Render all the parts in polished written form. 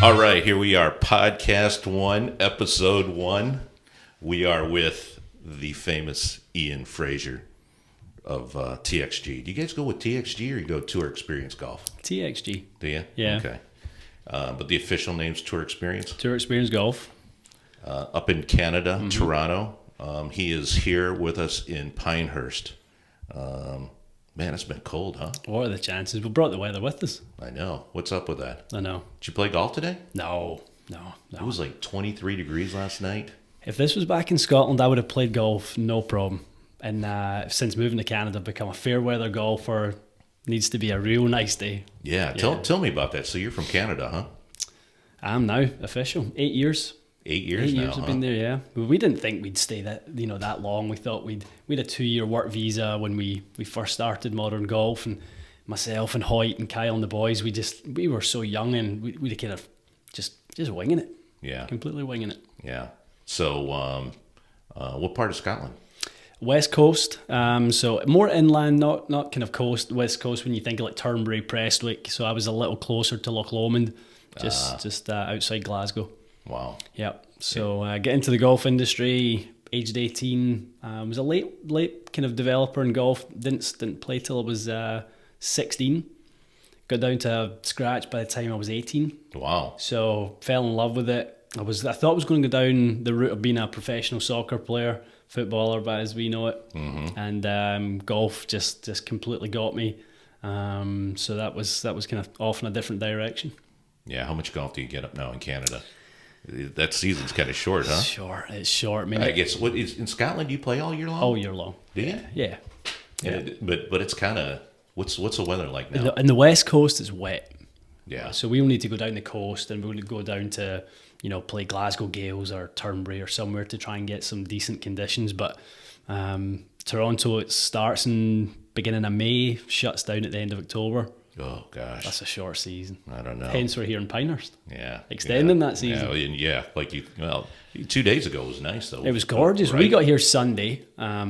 All right, here we are, podcast 1, episode 1. We are with the famous Ian Fraser of TXG. Do you guys go with TXG or you go Tour Experience Golf? TXG. Do you? Yeah. Okay. But the official name's Tour Experience? Tour Experience Golf. Up in Canada, Toronto. He is here with us in Pinehurst. Man, it's been cold, huh? What are the chances? We brought the weather with us. I know. What's up with that? I know. Did you play golf today? No. It was like 23 degrees last night. If this was back in Scotland, I would have played golf, no problem. And since moving to Canada, I've become a fair weather golfer. Needs to be a real nice day. Yeah, tell me about that. So you're from Canada, huh? I'm now official. 8 years. 8 years now, I've been there, yeah. We didn't think we'd stay that long. We thought we'd a 2-year work visa when we first started modern golf, and myself and Hoyt and Kyle and the boys, we were so young, and we kind of just winging it. Yeah. Completely winging it. Yeah. So what part of Scotland? West Coast, so more inland, not kind of coast. West Coast when you think of like Turnberry, Prestwick. So I was a little closer to Loch Lomond, just outside Glasgow. Wow. Yep. So get into the golf industry, aged 18. Was a late kind of developer in golf. Didn't play till I was 16. Got down to scratch by the time I was 18. Wow. So fell in love with it. I thought I was going to go down the route of being a professional soccer player, footballer, but as we know it. Mm-hmm. And golf just completely got me. So that was kind of off in a different direction. Yeah. How much golf do you get up now in Canada? That season's kind of short, huh? It's short. I mean, I guess in Scotland, do you play all year long? All year long. Do you? Yeah. But it's kind of what's the weather like now? In the West Coast, it's wet. Yeah. So we'll need to go down the coast, and we'll go down to play Glasgow Gales or Turnberry or somewhere to try and get some decent conditions. But Toronto, it starts in beginning of May, shuts down at the end of October. Oh gosh, that's a short season. I don't know. Hence we're here in Pinehurst. Yeah, extending that season. Yeah, like 2 days ago was nice though. It was gorgeous. Right? We got here Sunday,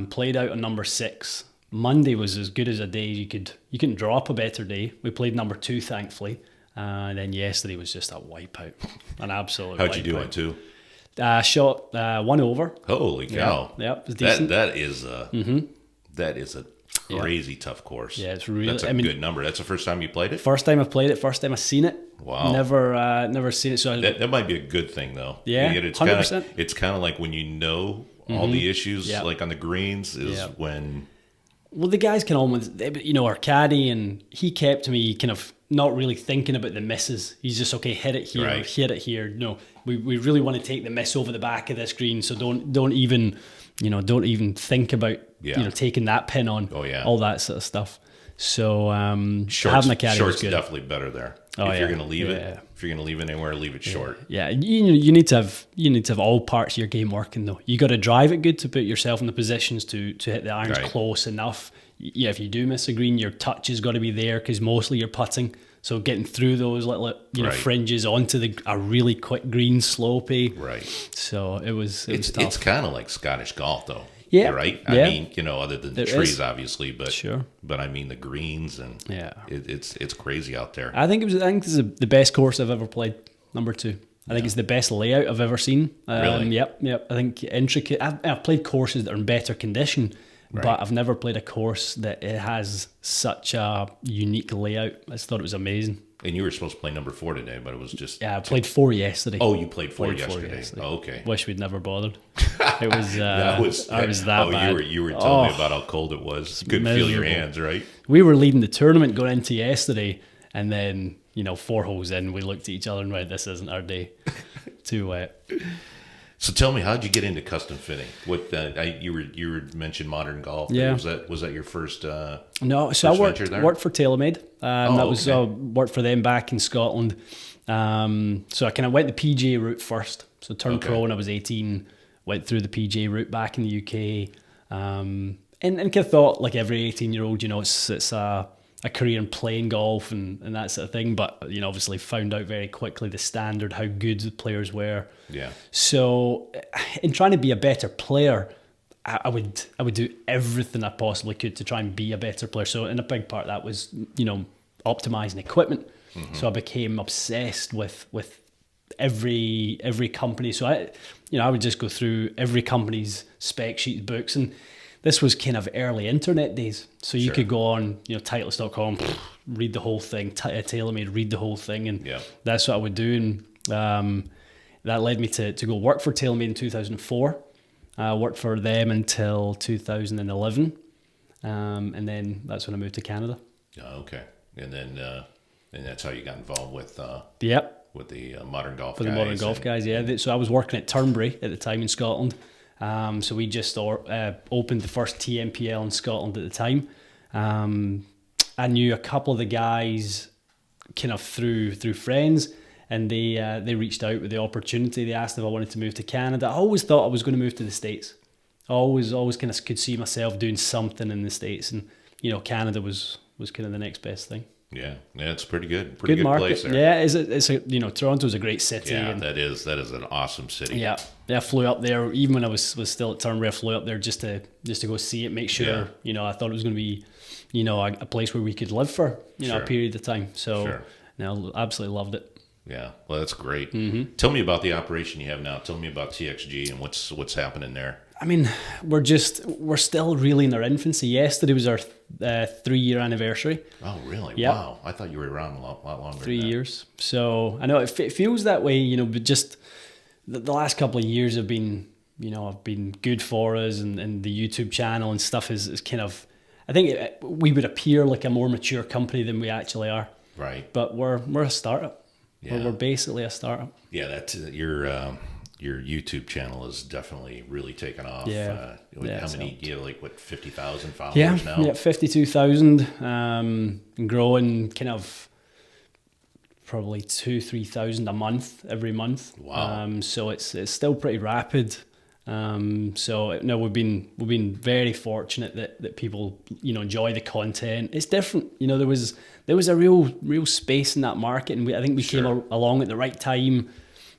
played out on number 6. Monday was as good as a day you couldn't draw up a better day. We played number 2, thankfully, and then yesterday was just a wipeout, an absolute. How'd you do on 2? Shot 1 over. Holy cow! Yeah, it was decent. That is a crazy tough course. Yeah, it's really. That's a good number. That's the first time you played it. First time I've played it. First time I've seen it. Wow. Never seen it. So that might be a good thing though. Yeah, 100%. It's kind of like when you know all the issues, like on the greens, is when. Well, the guys can almost, our caddy, and he kept me kind of not really thinking about the misses. He's just, okay, hit it here, right. Hit it here. No, we really want to take the miss over the back of this green, so don't even think about taking that pin on. Oh yeah, all that sort of stuff. So having a caddy short's was good. Definitely better there. If you're gonna leave it anywhere, leave it short. Yeah, you need to have all parts of your game working though. You got to drive it good to put yourself in the positions to hit the irons close enough. Yeah, if you do miss a green, your touch has got to be there because mostly you're putting. So getting through those little fringes onto a really quick green slopey. Right. So it was tough. It's kind of like Scottish golf though. Yeah. Right. Yeah. I mean, other than the trees, obviously, but sure. But I mean the greens and it's crazy out there. I think this is the best course I've ever played. Number 2. I think it's the best layout I've ever seen. Really? Yep. I think intricate. I've played courses that are in better condition, but I've never played a course that it has such a unique layout. I just thought it was amazing. And you were supposed to play number 4 today, but it was just... Yeah, I played 4 yesterday. Oh, you played 4 yesterday. Oh, okay. Wish we'd never bothered. It was... I was that bad. You were telling me about how cold it was. You couldn't feel your hands, right? We were leading the tournament going into yesterday, and then, 4 holes in, we looked at each other and went, this isn't our day. Too wet. So tell me, how'd you get into custom fitting? What you mentioned modern golf. Yeah. Was that your first? No, so I worked for TaylorMade. Worked for them back in Scotland. So I kind of went the PGA route first. So turned pro when I was 18. Went through the PGA route back in the UK. And kind of thought, like every 18-year-old, it's a career in playing golf and that sort of thing. But, obviously found out very quickly the standard, how good the players were. Yeah. So in trying to be a better player, I would do everything I possibly could to try and be a better player. So in a big part that was, optimizing equipment. Mm-hmm. So I became obsessed with every company. So I would just go through every company's spec sheets, books, and this was kind of early internet days. So you could go on, Titleist.com, read the whole thing, TaylorMade, read the whole thing, and that's what I would do. And that led me to go work for TaylorMade in 2004. I worked for them until 2011, and then that's when I moved to Canada. Oh, okay. And then and that's how you got involved with with the modern golf guys. For the modern golf guys, yeah. So I was working at Turnberry at the time in Scotland. So we just opened the first TMPL in Scotland at the time. I knew a couple of the guys kind of through friends, and they reached out with the opportunity. They asked if I wanted to move to Canada. I always thought I was going to move to the States. I always kind of could see myself doing something in the States, and Canada was kind of the next best thing. Yeah, it's pretty good. Pretty good market. Place there. Yeah, it's Toronto's a great city. Yeah, that is an awesome city. Yeah, I flew up there even when I was still at Turnberry. I flew up there just to go see it, make sure. I thought it was going to be, a place where we could live for a period of time. So, absolutely loved it. Yeah, well, that's great. Mm-hmm. Tell me about the operation you have now. Tell me about TXG and what's happening there. I mean, we're still really in our infancy. Yesterday was our 3-year anniversary. Oh, really? Yep. Wow. I thought you were around a lot longer. 3 years. So I know it feels that way, but just the last couple of years have been good for us, and the YouTube channel and stuff is kind of, I think we would appear like a more mature company than we actually are. Right. But we're a startup. Yeah. We're basically a startup. Yeah, that's your YouTube channel is definitely really taken off. Yeah. How many? You have 50,000 followers now? Yeah, 52,000, and growing kind of probably 2,000-3,000 a month every month. Wow. So it's still pretty rapid. So no, we've been very fortunate that people enjoy the content. It's different. There was a real space in that market, and I think we came along at the right time.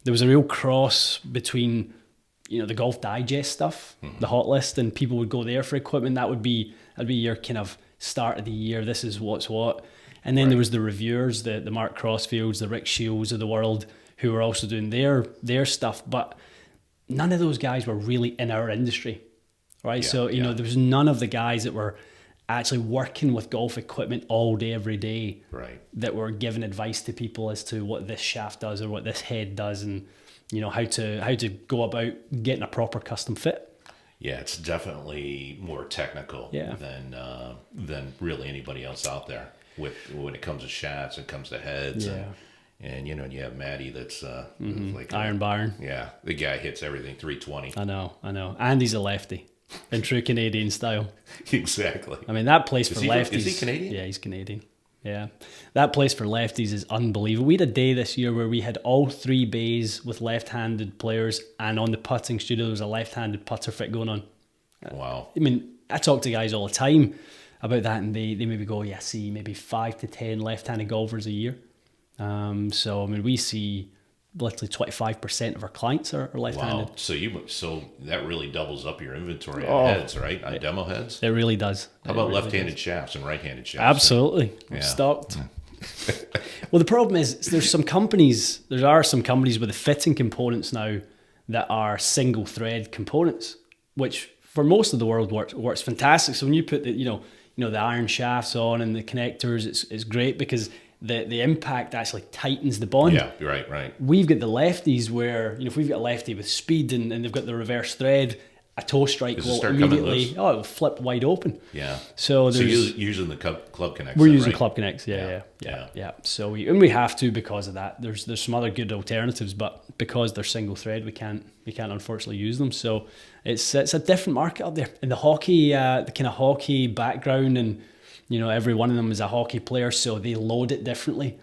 There was a real cross between, the Golf Digest stuff, the hot list, and people would go there for equipment. That'd be your kind of start of the year. This is what's what. And then there was the reviewers, the Mark Crossfields, the Rick Shields of the world, who were also doing their stuff. But none of those guys were really in our industry, right? So, there was none of the guys that were actually working with golf equipment all day, every day, right, that were giving advice to people as to what this shaft does or what this head does, and how to go about getting a proper custom fit. Yeah, it's definitely more technical than really anybody else out there when it comes to shafts and comes to heads. Yeah. And you have Matty that's like Iron Byron. Yeah, the guy hits everything 320. I know. And he's a lefty in true Canadian style. Exactly. I mean, that place for lefties. Is he Canadian? Yeah, he's Canadian. Yeah. That place for lefties is unbelievable. We had a day this year where we had all 3 bays with left-handed players, and on the putting studio there was a left-handed putter fit going on. Wow. I mean, I talk to guys all the time about that, and they maybe go, I see maybe 5 to 10 left-handed golfers a year. So I mean, we see literally 25% of our clients are left-handed. Wow. So that really doubles up your inventory on heads, right? On demo heads. It really does. How about left-handed shafts and right-handed shafts? Absolutely. Yeah. Stocked. Well, the problem is there are some companies with the fitting components now that are single thread components, which for most of the world works fantastic. So when you put the the iron shafts on and the connectors, it's great because the impact actually tightens the bond. Yeah, right. We've got the lefties where, if we've got a lefty with speed and they've got the reverse thread, a toe strike will immediately, it will flip wide open. Yeah. So you're using the club connects. We're using club connects. Yeah. So we have to because of that. There's some other good alternatives, but because they're single thread, we can't unfortunately use them. So it's a different market out there. And the hockey, the kind of hockey background, and every one of them is a hockey player, so they load it differently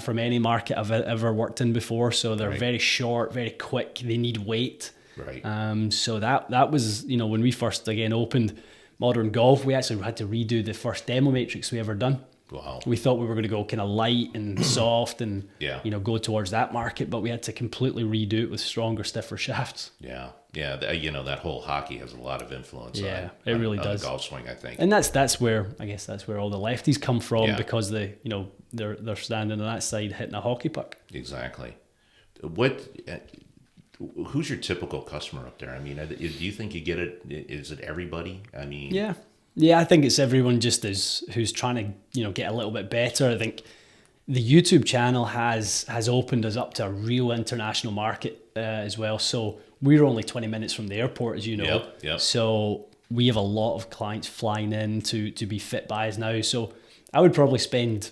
from any market I've ever worked in before. So they're very short, very quick. They need weight. Right. So that was, when we first again opened Modern Golf, we actually had to redo the first demo matrix we ever done. Wow. We thought we were going to go kind of light and soft and go towards that market, but we had to completely redo it with stronger, stiffer shafts. Yeah. That whole hockey has a lot of influence. Yeah, it really does. The golf swing, I think. And that's where all the lefties come from because they're standing on that side hitting a hockey puck. Exactly. what? Who's your typical customer up there? I mean, do you think you get it? Is it everybody? I mean, yeah, I think it's everyone just who's trying to get a little bit better. I think the YouTube channel has opened us up to a real international market as well. So we're only 20 minutes from the airport, as you know. Yep. So we have a lot of clients flying in to be fit by us now. So I would probably spend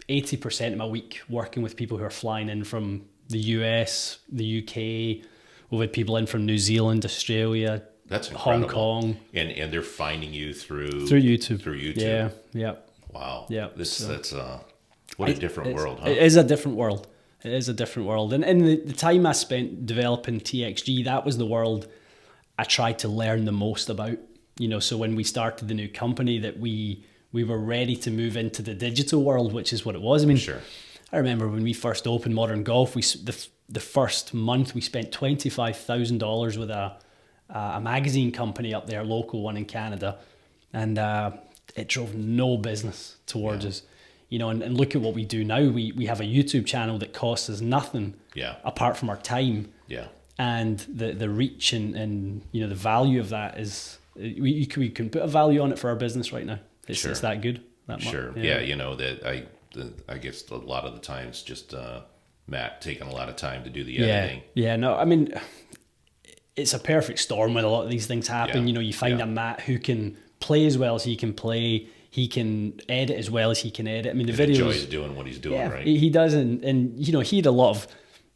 80% of my week working with people who are flying in from the US, the UK. We've had people in from New Zealand, Australia, that's incredible. Hong Kong. And they're finding you through YouTube. Through YouTube. Yeah. Wow. Yeah. That's what a different world, huh? It is a different world. It is a different world. And in the time I spent developing TXG, that was the world I tried to learn the most about. So when we started the new company, that we were ready to move into the digital world, which is what it was. I mean, sure. I remember when we first opened Modern Golf, the first month we spent $25,000 with a magazine company up there, local one in Canada, and it drove no business towards us. And look at what we do now. We have a YouTube channel that costs us nothing apart from our time. Yeah. And the reach and the value of that is, we can put a value on it for our business right now. It's that good. That sure. much. Yeah. That I guess a lot of the times just Matt taking a lot of time to do the editing. Yeah. No, I mean, it's a perfect storm when a lot of these things happen. Yeah. You find a Matt who can play as well as he can play. He can edit as well as he can edit. I mean, the videos. He enjoys doing what he's doing, right? He does, and he had a lot of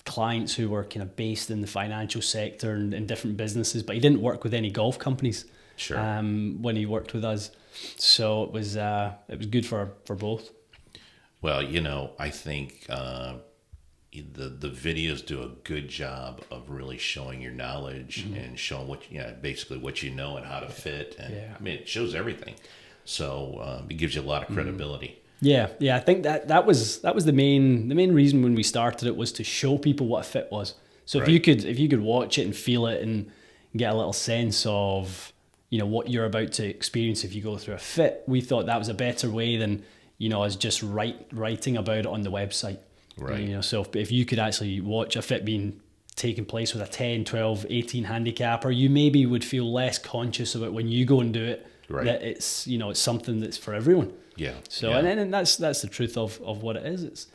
clients who were kind of based in the financial sector and in different businesses, but he didn't work with any golf companies. Sure. When he worked with us, so it was good for both. Well, I think the videos do a good job of really showing your knowledge and showing basically what you know and how to fit, and I mean, it shows everything. So it gives you a lot of credibility. Yeah. I think that was the main reason when we started it, was to show people what a fit was. So if you could watch it and feel it and get a little sense of what you're about to experience if you go through a fit, we thought that was a better way than us just writing about it on the website. Right. So if you could actually watch a fit being taking place with a 10, 12, 18 handicapper, you maybe would feel less conscious about when you go and do it. Right. That it's it's something that's for everyone. Yeah. So and that's the truth of what it is. It's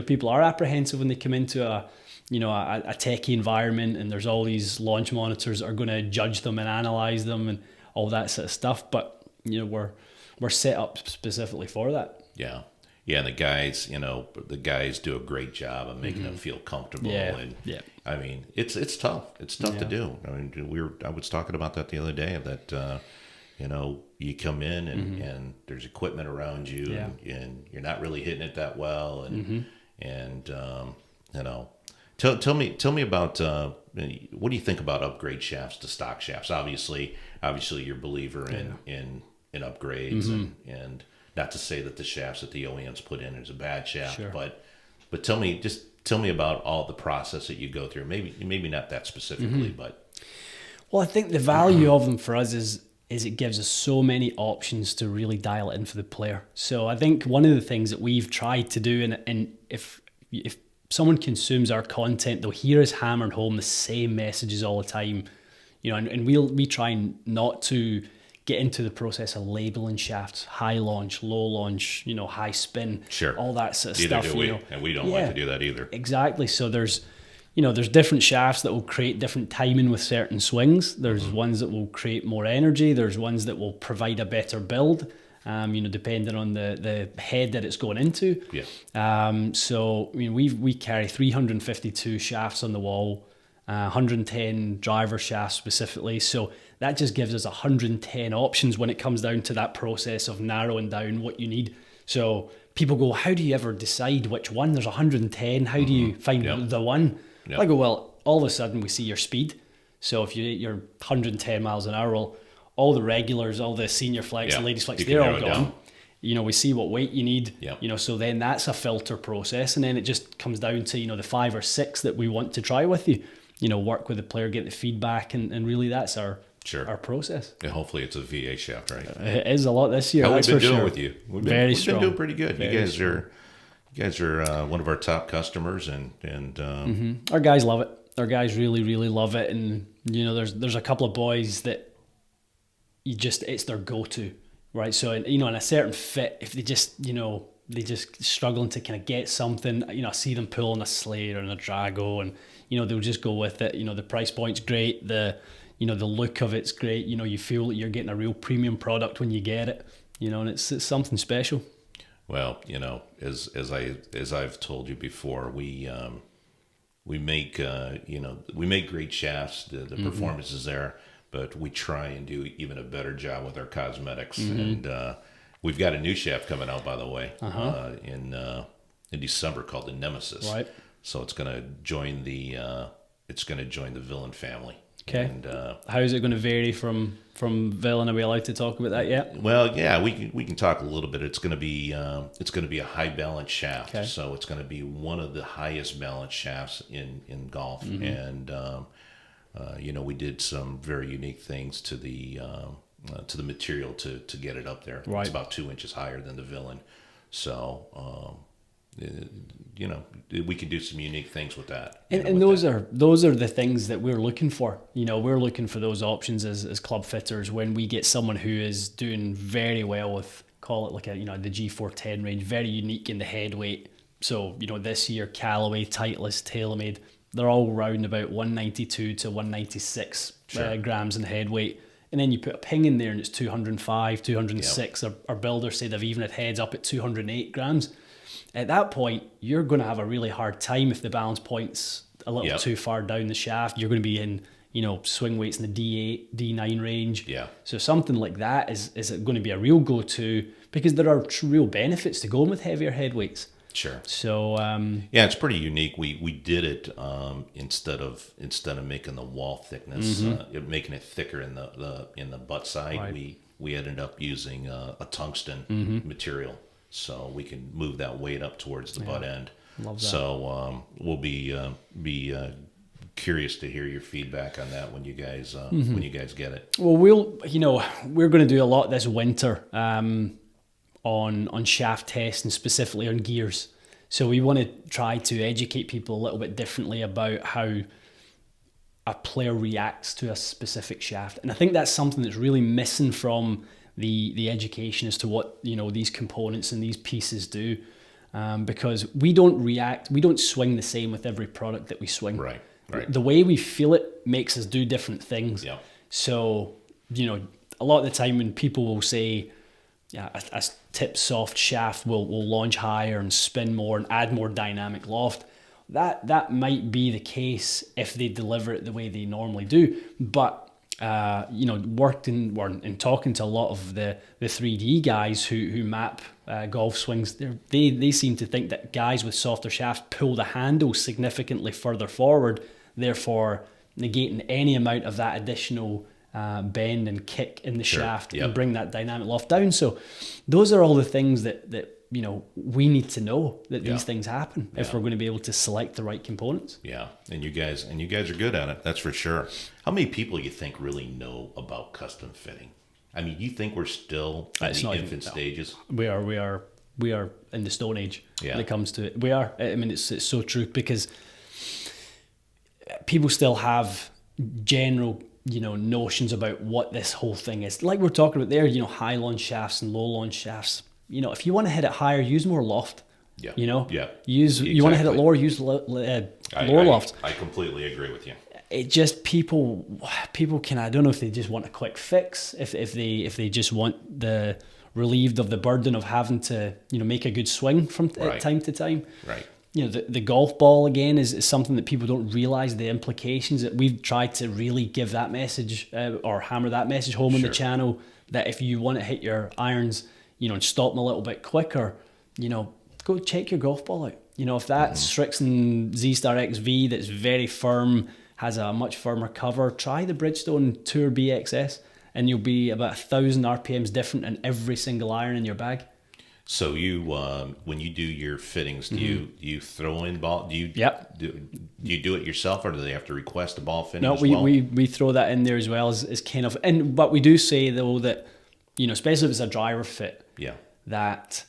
people are apprehensive when they come into a techie environment, and there's all these launch monitors that are going to judge them and analyze them and all that sort of stuff. But we're set up specifically for that. Yeah. Yeah, and the guys do a great job of making them feel comfortable. I mean, it's tough. It's tough to do. I mean, I was talking about that the other day, that you come in and there's equipment around you, and you're not really hitting it that well, and tell me about what do you think about upgrade shafts to stock shafts? Obviously you're a believer in upgrades, and not to say that the shafts that the OEMs put in is a bad shaft, but tell me about all the process that you go through. Maybe not that specifically, but I think the value of them for us is it gives us so many options to really dial it in for the player. So I think one of the things that we've tried to do, and if someone consumes our content, they'll hear us hammering home the same messages all the time, and we try not to get into the process of labeling shafts, high launch, low launch, high spin, all that sort of stuff. And we don't like to do that either. Exactly. So there's different shafts that will create different timing with certain swings. There's ones that will create more energy. There's ones that will provide a better build, depending on the head that it's going into. Yeah. So we carry 352 shafts on the wall, 110 driver shafts specifically. So that just gives us 110 options when it comes down to that process of narrowing down what you need. So people go, how do you ever decide which one? There's 110. How do you find the one? Yep. I go, well, all of a sudden we see your speed. So if you're 110 miles an hour, well, all the regulars, all the senior flex, the ladies flex, they're all gone. We see what weight you need. Yep. So then that's a filter process, and then it just comes down to the 5 or 6 that we want to try with you. Work with the player, get the feedback, and really that's our process. And hopefully it's a VA shaft, right? It is a lot this year. How we've been doing with you? We've been doing pretty good. Very you guys You guys are one of our top customers, and our guys love it. Our guys really, really love it. And, you know, there's a couple of boys that it's their go-to, right? So, you know, in a certain fit, if they just, you know, they just struggling to kind of get something, you know, I see them pulling a Slayer and a Drago, and, you know, they'll just go with it. You know, the price point's great. You know, the look of it's great. You know, you feel that you're getting a real premium product when you get it, you know, and it's something special. Well, you know, as I've told you before, we make we make great shafts. The performance is there, but we try and do even a better job with our cosmetics. And we've got a new shaft coming out, by the way, in December, called the Nemesis. Right. So it's going to join the Villain family. Okay. And how is it going to vary from Villain? Are we allowed to talk about that yet? Well, yeah, we can talk a little bit. It's going to be a high balance shaft. Okay. So it's going to be one of the highest balance shafts in golf. And you know, we did some very unique things to the material to get it up there. Right. It's about 2 inches higher than the Villain. So you know, we can do some unique things with that. And those are the things that we're looking for. You know, we're looking for those options as club fitters when we get someone who is doing very well with, call it like the G410 range, very unique in the head weight. So, you know, this year, Callaway, Titleist, TaylorMade, they're all round about 192 to 196 grams in head weight. And then you put a ping in there and it's 205, 206. Yep. Our builders say they've even had heads up at 208 grams. At that point, you're going to have a really hard time if the balance point's a little too far down the shaft. You're going to be in, you know, swing weights in the D8, D9 range. Yeah. So something like that is going to be a real go-to, because there are real benefits to going with heavier head weights. Sure. So yeah, it's pretty unique. We did it instead of making the wall thickness, making it thicker in the butt side. Right. We ended up using a tungsten material. So we can move that weight up towards the butt end. Love that. So we'll be curious to hear your feedback on that when you guys get it. Well, we're going to do a lot this winter on shaft testing, specifically on gears. So we want to try to educate people a little bit differently about how a player reacts to a specific shaft, and I think that's something that's really missing from the education as to what, you know, these components and these pieces do, because we don't swing the same with every product that we swing. Right. The way we feel it makes us do different things. Yeah. So, you know, a lot of the time when people will say, yeah, a tip soft shaft will launch higher and spin more and add more dynamic loft, that might be the case if they deliver it the way they normally do, but you know, worked in talking to a lot of the 3D guys who map golf swings, they seem to think that guys with softer shafts pull the handle significantly further forward, therefore negating any amount of that additional bend and kick in the shaft and bring that dynamic loft down. So those are all the things that you know, we need to know that these things happen if we're going to be able to select the right components. Yeah, and you guys are good at it, that's for sure. How many people you think really know about custom fitting? I mean, you think we're still in the infant stages? We are in the Stone Age when it comes to it. We are. I mean, it's so true, because people still have general, you know, notions about what this whole thing is. Like we're talking about there, you know, high launch shafts and low launch shafts. You know, if you want to hit it higher, use more loft. Yeah. You know. Yeah. You want to hit it lower, use lower loft. I completely agree with you. It just people can, I don't know if they just want a quick fix, if they just want the relieved of the burden of having to, you know, make a good swing from time to time. Right. You know, the golf ball again is something that people don't realize the implications. That we've tried to really give that message or hammer that message home on the channel, that if you want to hit your irons, you know, and stop them a little bit quicker, you know, go check your golf ball out. You know, if that Strixon Z-Star XV that's very firm, has a much firmer cover, try the Bridgestone Tour BXS, and you'll be about 1,000 RPMs different in every single iron in your bag. So you, when you do your fittings, do you throw in ball? Do you do it yourself, or do they have to request a ball fitting? No, we throw that in there as well as kind of, but we do say though that, you know, especially if it's a driver fit, that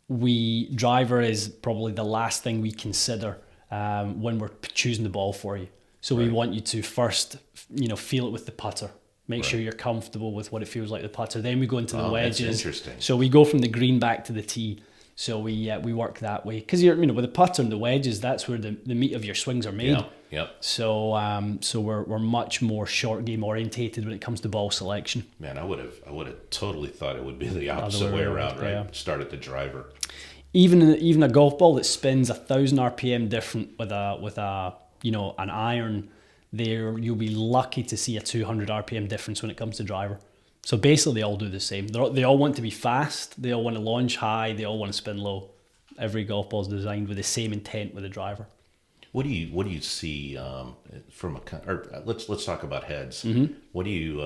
driver is probably the last thing we consider when we're choosing the ball for you. So we want you to first, feel it with the putter. Make sure you're comfortable with what it feels like the putter. Then we go into the wedges. That's interesting. So we go from the green back to the tee. So we work that way because with the putter and the wedges, that's where the meat of your swings are made. Yep. So we're much more short game orientated when it comes to ball selection. Man, I would have totally thought it would be the opposite way around, right? Yeah. Start at the driver. Even a golf ball that spins 1,000 RPM different with an iron, there you'll be lucky to see a 200 RPM difference when it comes to driver. So basically, they all do the same. They all want to be fast. They all want to launch high. They all want to spin low. Every golf ball is designed with the same intent with the driver. What do you see from let's talk about heads. What do you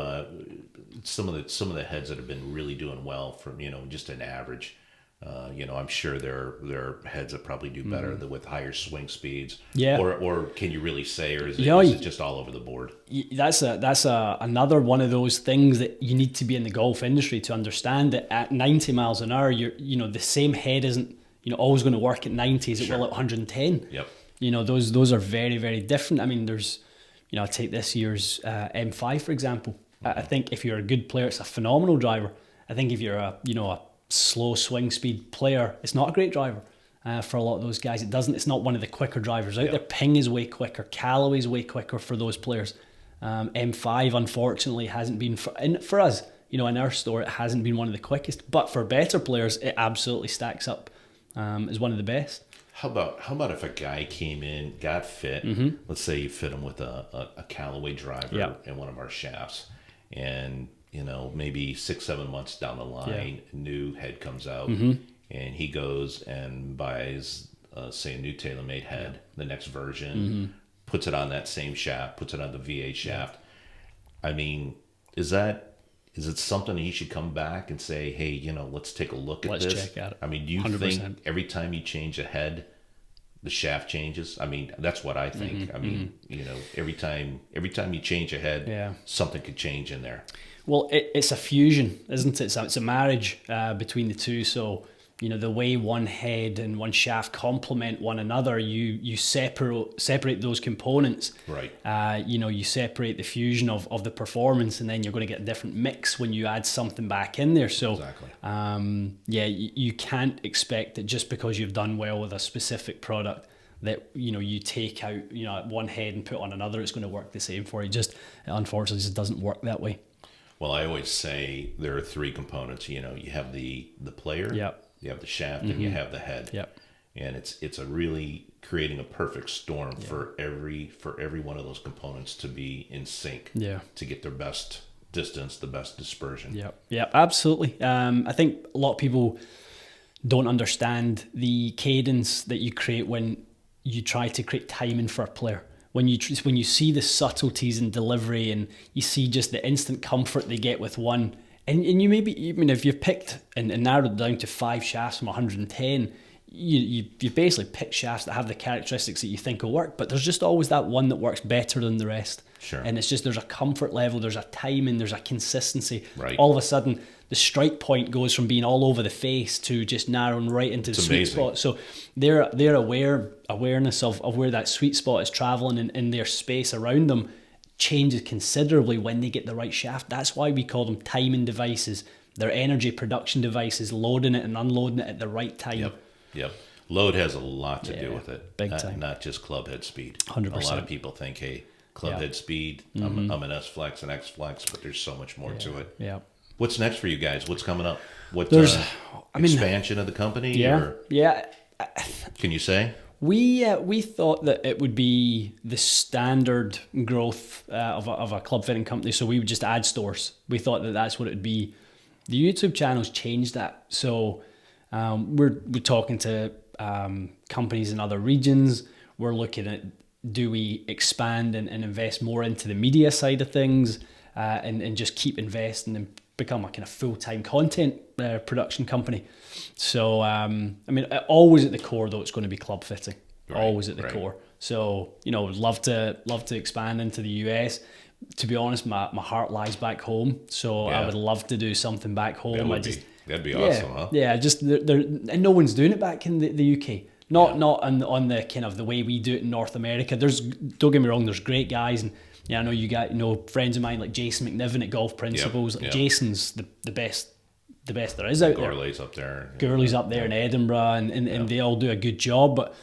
some of the heads that have been really doing well from just an average. I'm sure there are heads that probably do better with higher swing speeds. Yeah. Or can you really say, or is it just all over the board? That's another one of those things that you need to be in the golf industry to understand that at 90 miles an hour, the same head isn't always going to work at 90 as it will at 110. Yep. Those are very, very different. I mean, there's, take this year's M5 for example. I think if you're a good player, it's a phenomenal driver. I think if you're a slow swing speed player, it's not a great driver for a lot of those guys. It's not one of the quicker drivers out there. Ping is way quicker. Callaway's way quicker for those players. M5 unfortunately hasn't been for us. In our store, it hasn't been one of the quickest. But for better players, it absolutely stacks up as one of the best. How about if a guy came in, got fit? Let's say you fit him with a Callaway driver in one of our shafts, and maybe 6-7 months down the line, a new head comes out, and he goes and buys, say, a new TaylorMade head, the next version, puts it on that same shaft, puts it on the V8 shaft. I mean, is it something he should come back and say, hey, let's take a look at this? Let's check at it. I mean, do you 100%. Think every time you change a head, the shaft changes? I mean, that's what I think. I mean, every time you change a head, something could change in there. Well, it's a fusion, isn't it? It's a marriage between the two. So, the way one head and one shaft complement one another, you separate those components. Right. You separate the fusion of the performance, and then you're going to get a different mix when you add something back in there. So, exactly. You can't expect that just because you've done well with a specific product that you take out one head and put on another, it's going to work the same for you. Unfortunately, it just doesn't work that way. Well, I always say there are three components. You have the player, you have the shaft, and you have the head. Yep. And it's a really creating a perfect storm for every one of those components to be in sync. Yeah. To get their best distance, the best dispersion. Yeah, absolutely. I think a lot of people don't understand the cadence that you create when you try to create timing for a player. When you see the subtleties in delivery and you see just the instant comfort they get with one, and you if you've picked and narrowed it down to 5 shafts from 110, you basically pick shafts that have the characteristics that you think will work, but there's just always that one that works better than the rest. Sure. And it's just there's a comfort level, there's a timing, there's a consistency. Right. All of a sudden, the strike point goes from being all over the face to just narrowing right into the sweet spot. So their awareness of where that sweet spot is traveling in their space around them changes considerably when they get the right shaft. That's why we call them timing devices. They're energy production devices, loading it and unloading it at the right time. Yep. Load has a lot to do with it. Big time. Not just club head speed. 100%. A lot of people think, hey, club head speed, I'm an S flex, an X flex, but there's so much more to it. Yeah. What's next for you guys? What's coming up? What expansion of the company? Yeah. Can you say? We thought that it would be the standard growth of a club fitting company, so we would just add stores. We thought that that's what it would be. The YouTube channel's changed that, so we're talking to companies in other regions. We're looking at, do we expand and invest more into the media side of things, and just keep investing and become a kind of full-time content production company. So, always at the core though, it's going to be club fitting. Right, always at the core. So, would love to expand into the US. To be honest, my heart lies back home. So I would love to do something back home. That'd be awesome, huh? Yeah, just and no one's doing it back in the UK. Not on the kind of the way we do it in North America. Don't get me wrong, there's great guys, and I know you got friends of mine like Jason McNiven at Golf Principles. Yep. Jason's the best there is out there. Gourlay's up there. Gourlay's up there in Edinburgh, and they all do a good job, but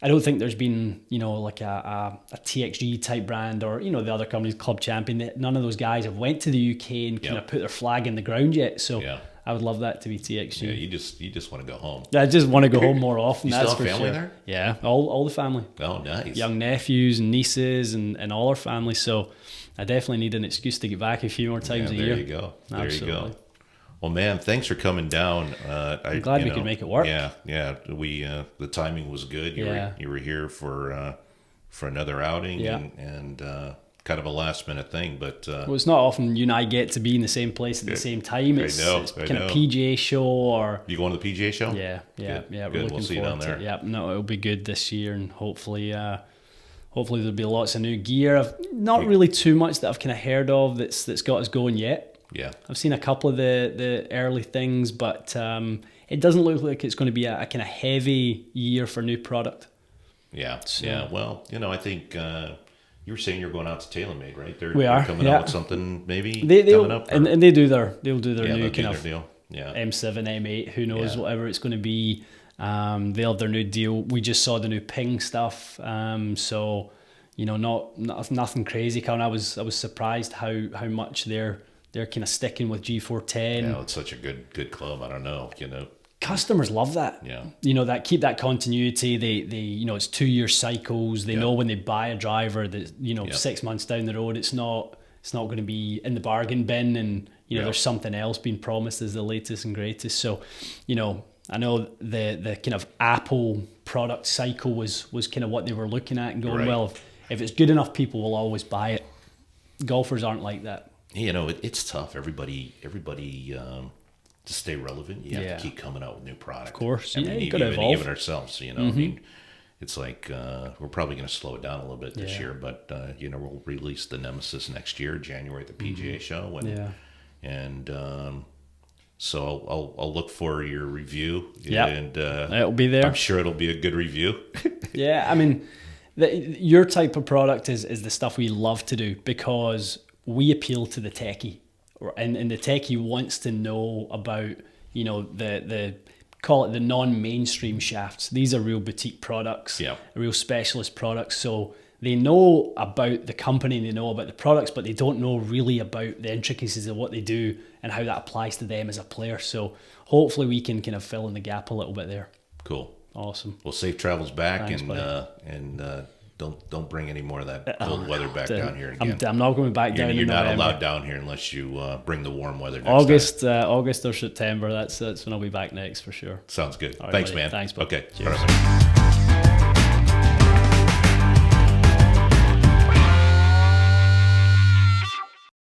I don't think there's been, like a TXG type brand or, the other companies, Club Champion. None of those guys have went to the UK and kind of put their flag in the ground yet. So I would love that to be TXG. Yeah, you just want to go home. I just want to go home more often. You that's still have for family sure. there? Yeah, all the family. Oh, nice. Young nephews and nieces and all our family. So I definitely need an excuse to get back a few more times a year. There you go. Absolutely. There you go. Well, man, thanks for coming down. I'm glad we could make it work. Yeah. We the timing was good. You were here for another outing and kind of a last minute thing, but well, it's not often you and I get to be in the same place at the same time. It's kind of PGA show or you going to the PGA show? Yeah. Good. We're looking we'll see you down there. Yeah, no, it'll be good this year, and hopefully there'll be lots of new gear. I've not really too much that I've kind of heard of that's got us going yet. Yeah, I've seen a couple of the early things, but it doesn't look like it's going to be a kind of heavy year for new product. Yeah, yeah. Well, I think you were saying you're going out to TaylorMade, right? They're coming out with something maybe coming up, and they'll do their new kind of deal. Yeah, M7, M8, who knows, whatever it's going to be. They'll have their new deal. We just saw the new Ping stuff, so not nothing crazy. I was surprised how much they're kind of sticking with G410. Yeah, it's such a good club. I don't know, Customers love that. Yeah. That keep that continuity. They it's 2-year cycles. They know when they buy a driver that 6 months down the road it's not going to be in the bargain bin, and there's something else being promised as the latest and greatest. So, I know the kind of Apple product cycle was kind of what they were looking at and going, well, if it's good enough, people will always buy it. Golfers aren't like that. It's tough. Everybody to stay relevant, you have to keep coming out with new products. Of course, even ourselves. I mean, it's like we're probably going to slow it down a little bit this year, but we'll release the Nemesis next year, January at the PGA show, and so I'll look for your review. And it'll be there. I'm sure it'll be a good review. Yeah, I mean, your type of product is the stuff we love to do because we appeal to the techie, and the techie wants to know about the call it the non-mainstream shafts. These are real boutique products, real specialist products. So they know about the company, they know about the products, but they don't know really about the intricacies of what they do and how that applies to them as a player. So hopefully we can kind of fill in the gap a little bit there. Cool. Awesome. Well, safe travels back. Thanks, and don't bring any more of that cold weather back down here again. I'm not going back down. You're not allowed down here unless you bring the warm weather next August or September. That's when I'll be back next for sure. Sounds good. Right, Thanks, buddy. man. Thanks, buddy. Okay. Cheers. Perfect.